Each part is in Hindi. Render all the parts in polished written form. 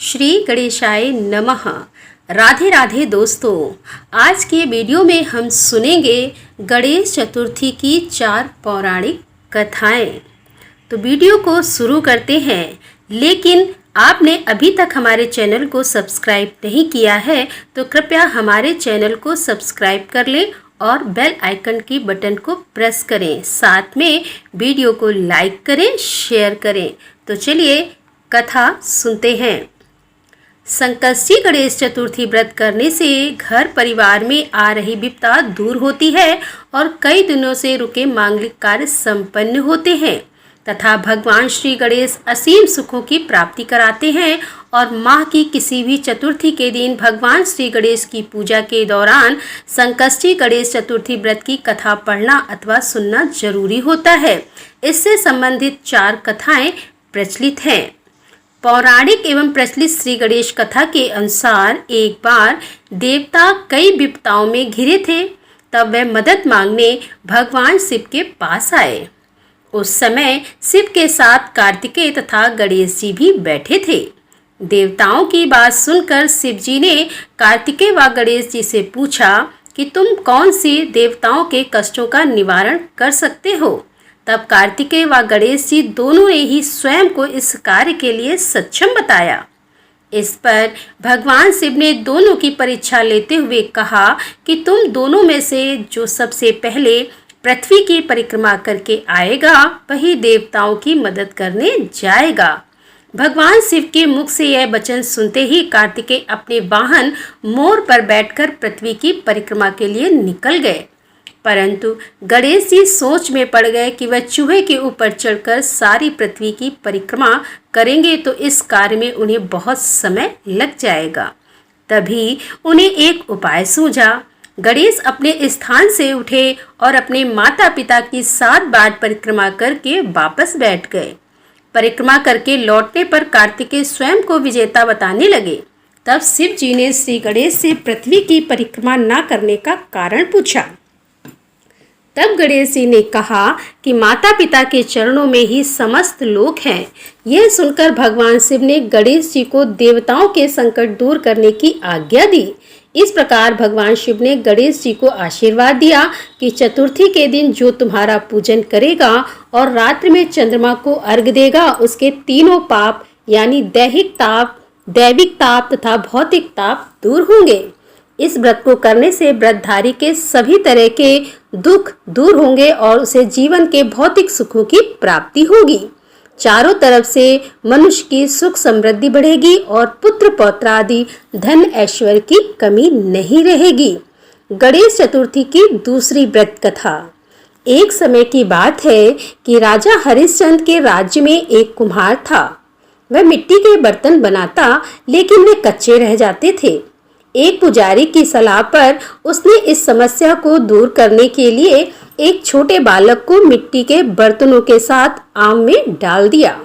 श्री गणेशाय नमः। राधे राधे दोस्तों, आज के वीडियो में हम सुनेंगे गणेश चतुर्थी की 4 पौराणिक कथाएं। तो वीडियो को शुरू करते हैं, लेकिन आपने अभी तक हमारे चैनल को सब्सक्राइब नहीं किया है तो कृपया हमारे चैनल को सब्सक्राइब कर लें और बेल आइकन की बटन को प्रेस करें। साथ में वीडियो को लाइक करें, शेयर करें। तो चलिए कथा सुनते हैं। संकष्टी गणेश चतुर्थी व्रत करने से घर परिवार में आ रही विपदा दूर होती है और कई दिनों से रुके मांगलिक कार्य संपन्न होते हैं तथा भगवान श्री गणेश असीम सुखों की प्राप्ति कराते हैं। और माह की किसी भी चतुर्थी के दिन भगवान श्री गणेश की पूजा के दौरान संकष्टी गणेश चतुर्थी व्रत की कथा पढ़ना अथवा सुनना जरूरी होता है। इससे संबंधित 4 कथाएं प्रचलित हैं। पौराणिक एवं प्रचलित श्री गणेश कथा के अनुसार एक बार देवता कई विपदाओं में घिरे थे। तब वे मदद मांगने भगवान शिव के पास आए। उस समय शिव के साथ कार्तिकेय तथा गणेश जी भी बैठे थे। देवताओं की बात सुनकर शिव जी ने कार्तिकेय व गणेश जी से पूछा कि तुम कौन सी देवताओं के कष्टों का निवारण कर सकते हो। तब कार्तिकेय व गणेश जी दोनों ने ही स्वयं को इस कार्य के लिए सक्षम बताया। इस पर भगवान शिव ने दोनों की परीक्षा लेते हुए कहा कि तुम दोनों में से जो सबसे पहले पृथ्वी की परिक्रमा करके आएगा वही देवताओं की मदद करने जाएगा। भगवान शिव के मुख से यह वचन सुनते ही कार्तिकेय अपने वाहन मोर पर बैठकर पृथ्वी की परिक्रमा के लिए निकल गए। परंतु गणेश जी सोच में पड़ गए कि वह चूहे के ऊपर चढ़कर सारी पृथ्वी की परिक्रमा करेंगे तो इस कार्य में उन्हें बहुत समय लग जाएगा। तभी उन्हें एक उपाय सूझा। गणेश अपने स्थान से उठे और अपने माता पिता की 7 बार परिक्रमा करके वापस बैठ गए। परिक्रमा करके लौटने पर कार्तिकेय स्वयं को विजेता बताने लगे। तब शिव जी ने श्री गणेश से पृथ्वी की परिक्रमा न करने का कारण पूछा। तब गणेश जी ने कहा कि माता पिता के चरणों में ही समस्त लोक हैं। यह सुनकर भगवान शिव ने गणेश जी को देवताओं के संकट दूर करने की आज्ञा दी। इस प्रकार भगवान शिव ने गणेश जी को आशीर्वाद दिया कि चतुर्थी के दिन जो तुम्हारा पूजन करेगा और रात्रि में चंद्रमा को अर्घ्य देगा उसके तीनों पाप यानी दैविक ताप तथा भौतिक ताप दूर होंगे। इस व्रत को करने से व्रतधारी के सभी तरह के दुख दूर होंगे और उसे जीवन के भौतिक सुखों की प्राप्ति होगी। चारों तरफ से मनुष्य की सुख समृद्धि बढ़ेगी और पुत्र पौत्र आदि धन ऐश्वर्य की कमी नहीं रहेगी। गणेश चतुर्थी की दूसरी व्रत कथा। एक समय की बात है कि राजा हरिश्चंद्र के राज्य में एक कुम्हार था। वह मिट्टी के बर्तन बनाता, लेकिन वे कच्चे रह जाते थे। एक पुजारी की सलाह पर उसने इस समस्या को दूर करने के लिए एक छोटे बालक को मिट्टी के बर्तनों के साथ आम में डाल दिया।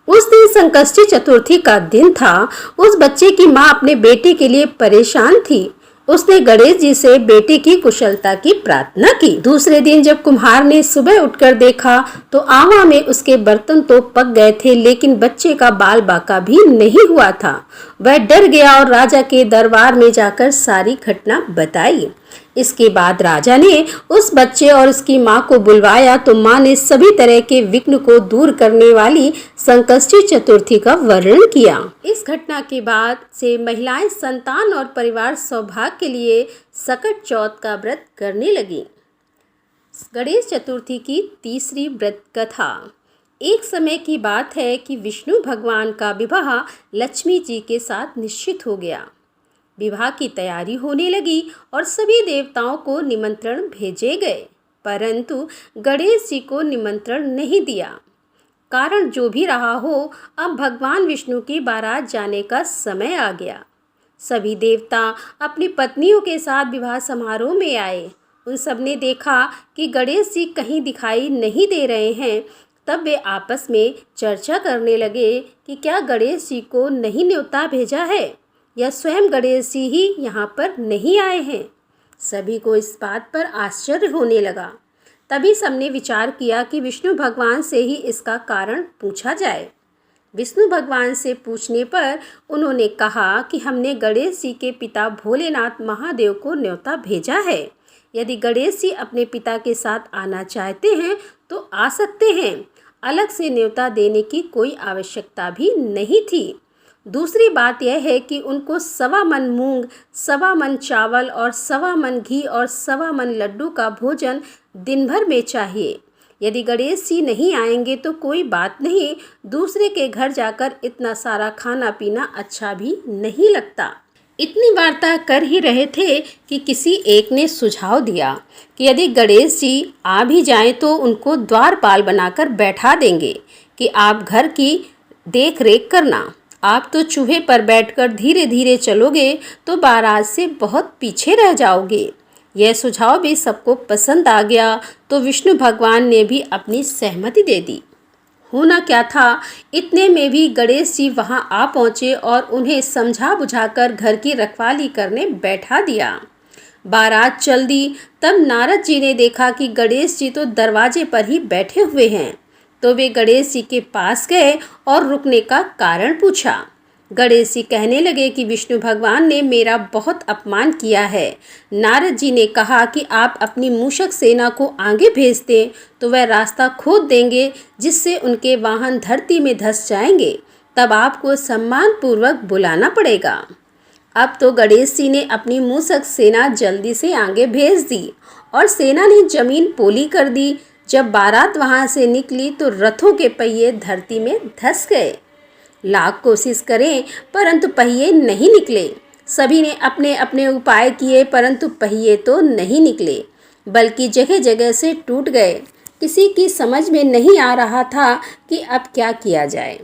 उस दिन संकष्टी चतुर्थी का दिन था। उस बच्चे की मां अपने बेटे के लिए परेशान थी। उसने गणेश जी से बेटे की कुशलता की प्रार्थना की। दूसरे दिन जब कुम्हार ने सुबह उठकर देखा तो आवा में उसके बर्तन तो पक गए थे, लेकिन बच्चे का बाल बाका भी नहीं हुआ था। वह डर गया और राजा के दरबार में जाकर सारी घटना बताई। इसके बाद राजा ने उस बच्चे और उसकी मां को बुलवाया तो मां ने सभी तरह के विघ्न को दूर करने वाली संकष्टी चतुर्थी का वर्णन किया। इस घटना के बाद से महिलाएं संतान और परिवार सौभाग्य के लिए सकट चौथ का व्रत करने लगी। गणेश चतुर्थी की तीसरी व्रत कथा। एक समय की बात है कि विष्णु भगवान का विवाह लक्ष्मी जी के साथ निश्चित हो गया। विवाह की तैयारी होने लगी और सभी देवताओं को निमंत्रण भेजे गए, परंतु गणेश जी को निमंत्रण नहीं दिया। कारण जो भी रहा हो, अब भगवान विष्णु की बारात जाने का समय आ गया। सभी देवता अपनी पत्नियों के साथ विवाह समारोह में आए। उन सब ने देखा कि गणेश जी कहीं दिखाई नहीं दे रहे हैं। तब वे आपस में चर्चा करने लगे कि क्या गणेश जी को नहीं न्योता भेजा है या स्वयं गणेश जी ही यहाँ पर नहीं आए हैं। सभी को इस बात पर आश्चर्य होने लगा। तभी सबने विचार किया कि विष्णु भगवान से ही इसका कारण पूछा जाए। विष्णु भगवान से पूछने पर उन्होंने कहा कि हमने गणेश जी के पिता भोलेनाथ महादेव को न्योता भेजा है। यदि गणेश जी अपने पिता के साथ आना चाहते हैं तो आ सकते हैं। अलग से न्योता देने की कोई आवश्यकता भी नहीं थी। दूसरी बात यह है कि उनको 1.25 मन मूंग, 1.25 मन चावल और 1.25 मन घी और 1.25 मन लड्डू का भोजन दिन भर में चाहिए। यदि गणेश जी नहीं आएंगे तो कोई बात नहीं, दूसरे के घर जाकर इतना सारा खाना पीना अच्छा भी नहीं लगता। इतनी वार्ता कर ही रहे थे कि किसी एक ने सुझाव दिया कि यदि गणेश जी आ भी जाएं तो उनको द्वारपाल बनाकर बैठा देंगे कि आप घर की देख रेख करना। आप तो चूहे पर बैठकर धीरे धीरे चलोगे तो बारात से बहुत पीछे रह जाओगे। यह सुझाव भी सबको पसंद आ गया तो विष्णु भगवान ने भी अपनी सहमति दे दी। होना क्या था, इतने में भी गणेश जी वहां आ पहुंचे और उन्हें समझा बुझाकर घर की रखवाली करने बैठा दिया। बारात चल दी। तब नारद जी ने देखा कि गणेश जी तो दरवाजे पर ही बैठे हुए हैं, तो वे गणेश जी के पास गए और रुकने का कारण पूछा। गणेश जी कहने लगे कि विष्णु भगवान ने मेरा बहुत अपमान किया है। नारद जी ने कहा कि आप अपनी मूषक सेना को आगे भेज दें तो वह रास्ता खोद देंगे, जिससे उनके वाहन धरती में धंस जाएंगे। तब आपको सम्मानपूर्वक बुलाना पड़ेगा। अब तो गणेश जी ने अपनी मूषक सेना जल्दी से आगे भेज दी और सेना ने जमीन पोली कर दी। जब बारात वहां से निकली तो रथों के पहिए धरती में धंस गए। लाख कोशिश करें परंतु पहिए नहीं निकले। सभी ने अपने अपने उपाय किए परंतु पहिए तो नहीं निकले, बल्कि जगह जगह से टूट गए। किसी की समझ में नहीं आ रहा था कि अब क्या किया जाए।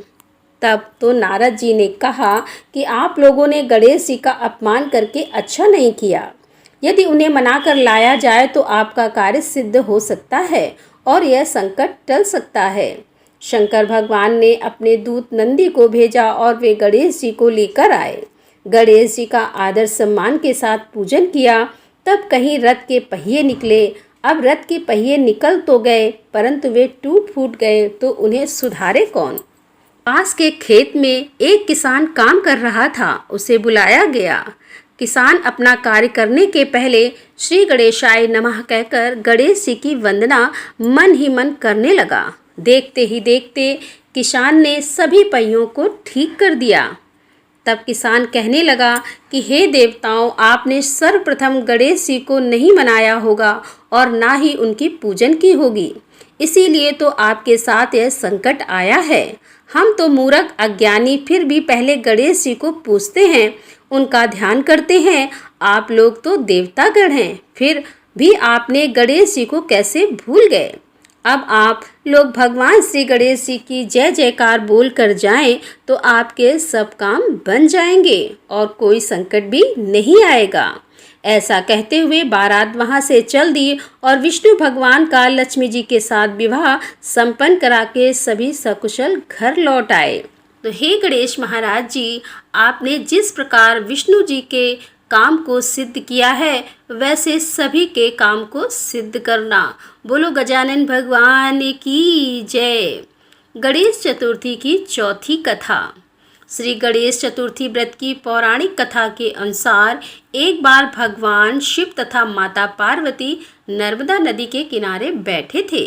तब तो नारद जी ने कहा कि आप लोगों ने गणेश जी का अपमान करके अच्छा नहीं किया। यदि उन्हें मनाकर लाया जाए तो आपका कार्य सिद्ध हो सकता है और यह संकट टल सकता है। शंकर भगवान ने अपने दूत नंदी को भेजा और वे गणेश जी को लेकर आए। गणेश जी का आदर सम्मान के साथ पूजन किया। तब कहीं रथ के पहिए निकले। अब रथ के पहिए निकल तो गए परंतु वे टूट फूट गए तो उन्हें सुधारे कौन। पास के खेत में एक किसान काम कर रहा था, उसे बुलाया गया। किसान अपना कार्य करने के पहले श्री गणेशाय नमः कहकर गणेश जी की वंदना मन ही मन करने लगा। देखते ही देखते किसान ने सभी पहियों को ठीक कर दिया। तब किसान कहने लगा कि हे देवताओं, आपने सर्वप्रथम गणेश जी को नहीं मनाया होगा और ना ही उनकी पूजन की होगी, इसीलिए तो आपके साथ यह संकट आया है। हम तो मूर्ख अज्ञानी फिर भी पहले गणेश जी को पूजते हैं, उनका ध्यान करते हैं। आप लोग तो देवतागण हैं, फिर भी आपने गणेश जी को कैसे भूल गए। अब आप लोग भगवान श्री गणेश जी की जय जयकार बोल कर जाएं तो आपके सब काम बन जाएंगे और कोई संकट भी नहीं आएगा। ऐसा कहते हुए बारात वहां से चल दी और विष्णु भगवान का लक्ष्मी जी के साथ विवाह संपन्न करा के सभी सकुशल घर लौट आए। तो हे गणेश महाराज जी, आपने जिस प्रकार विष्णु जी के काम को सिद्ध किया है वैसे सभी के काम को सिद्ध करना। बोलो गजानन भगवान की जय। गणेश चतुर्थी की चौथी कथा। श्री गणेश चतुर्थी व्रत की पौराणिक कथा के अनुसार एक बार भगवान शिव तथा माता पार्वती नर्मदा नदी के किनारे बैठे थे।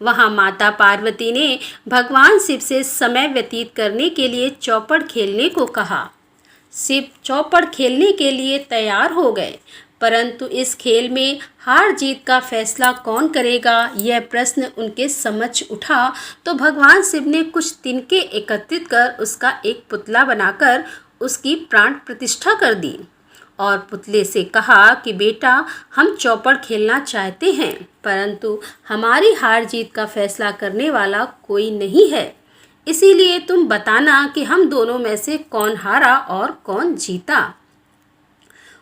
वहां माता पार्वती ने भगवान शिव से समय व्यतीत करने के लिए चौपड़ खेलने को कहा। शिव चौपड़ खेलने के लिए तैयार हो गए, परंतु इस खेल में हार जीत का फैसला कौन करेगा, यह प्रश्न उनके समक्ष उठा। तो भगवान शिव ने कुछ तिनके एकत्रित कर उसका एक पुतला बनाकर उसकी प्राण प्रतिष्ठा कर दी और पुतले से कहा कि बेटा, हम चौपड़ खेलना चाहते हैं, परंतु हमारी हार जीत का फैसला करने वाला कोई नहीं है, इसीलिए तुम बताना कि हम दोनों में से कौन हारा और कौन जीता।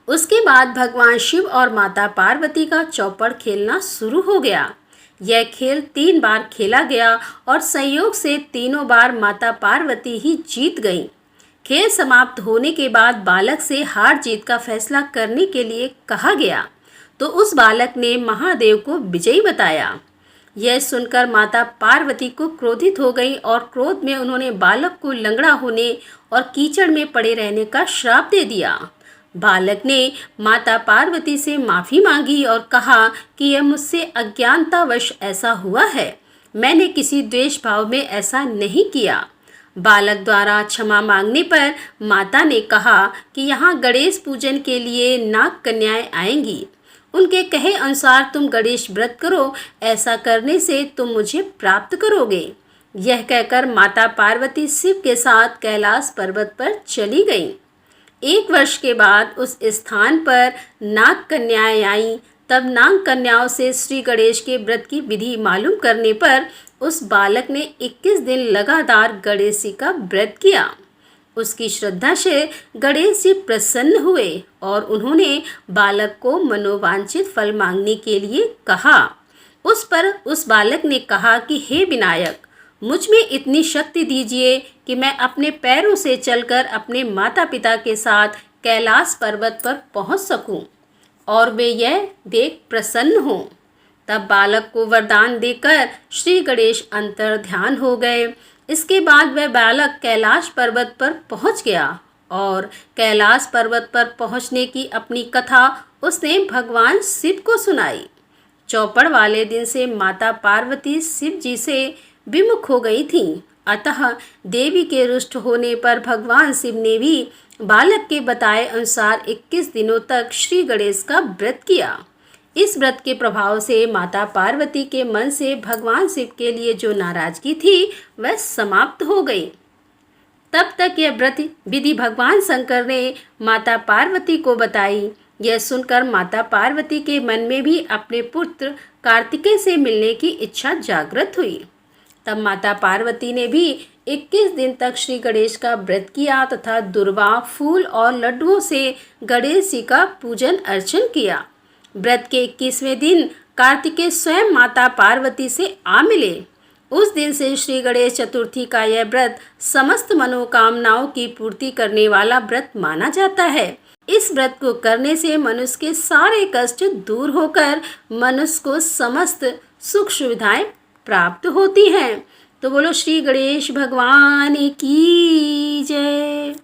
उसके बाद भगवान शिव और माता पार्वती का चौपड़ खेलना शुरू हो गया। यह खेल 3 बार खेला गया और संयोग से तीनों बार माता पार्वती ही जीत गईं। खेल समाप्त होने के बाद बालक से हार जीत का फैसला करने के लिए कहा गया, तो उस बालक ने महादेव को विजयी बताया। यह सुनकर माता पार्वती को क्रोधित हो गई और क्रोध में उन्होंने बालक को लंगड़ा होने और कीचड़ में पड़े रहने का श्राप दे दिया। बालक ने माता पार्वती से माफ़ी मांगी और कहा कि यह मुझसे अज्ञानतावश ऐसा हुआ है, मैंने किसी द्वेष भाव में ऐसा नहीं किया। बालक द्वारा क्षमा मांगने पर माता ने कहा कि यहाँ गणेश पूजन के लिए नाग कन्याएं आएंगी, उनके कहे अनुसार तुम गणेश व्रत करो, ऐसा करने से तुम मुझे प्राप्त करोगे। यह कहकर माता पार्वती शिव के साथ कैलाश पर्वत पर चली गईं। 1 वर्ष के बाद उस स्थान पर नाग कन्याएं आईं। तब नाग कन्याओं से श्री गणेश के व्रत की विधि मालूम करने पर उस बालक ने 21 दिन लगातार गणेश जी का व्रत किया। उसकी श्रद्धा से गणेश जी प्रसन्न हुए और उन्होंने बालक को मनोवांछित फल मांगने के लिए कहा। उस पर उस बालक ने कहा कि हे विनायक, मुझ में इतनी शक्ति दीजिए कि मैं अपने पैरों से चलकर अपने माता पिता के साथ कैलाश पर्वत पर पहुंच सकूं और वे यह देख प्रसन्न हों। तब बालक को वरदान देकर श्री गणेश अंतर ध्यान हो गए। इसके बाद वह बालक कैलाश पर्वत पर पहुंच गया और कैलाश पर्वत पर पहुंचने की अपनी कथा उसने भगवान शिव को सुनाई। चौपड़ वाले दिन से माता पार्वती शिव जी से विमुख हो गई थीं। अतः देवी के रुष्ट होने पर भगवान शिव ने भी बालक के बताए अनुसार 21 दिनों तक श्री गणेश का व्रत किया। इस व्रत के प्रभाव से माता पार्वती के मन से भगवान शिव के लिए जो नाराजगी थी वह समाप्त हो गई। तब तक यह व्रत विधि भगवान शंकर ने माता पार्वती को बताई। यह सुनकर माता पार्वती के मन में भी अपने पुत्र कार्तिकेय से मिलने की इच्छा जागृत हुई। तब माता पार्वती ने भी 21 दिन तक श्री गणेश का व्रत किया तथा दुर्वा, फूल और लड्डुओं से गणेश जी का पूजन अर्चन किया। व्रत के 21वें दिन कार्तिकेय स्वयं माता पार्वती से आ मिले। उस दिन से श्री गणेश चतुर्थी का यह व्रत समस्त मनोकामनाओं की पूर्ति करने वाला व्रत माना जाता है। इस व्रत को करने से मनुष्य के सारे कष्ट दूर होकर मनुष्य को समस्त सुख सुविधाएं प्राप्त होती हैं। तो बोलो श्री गणेश भगवान की जय।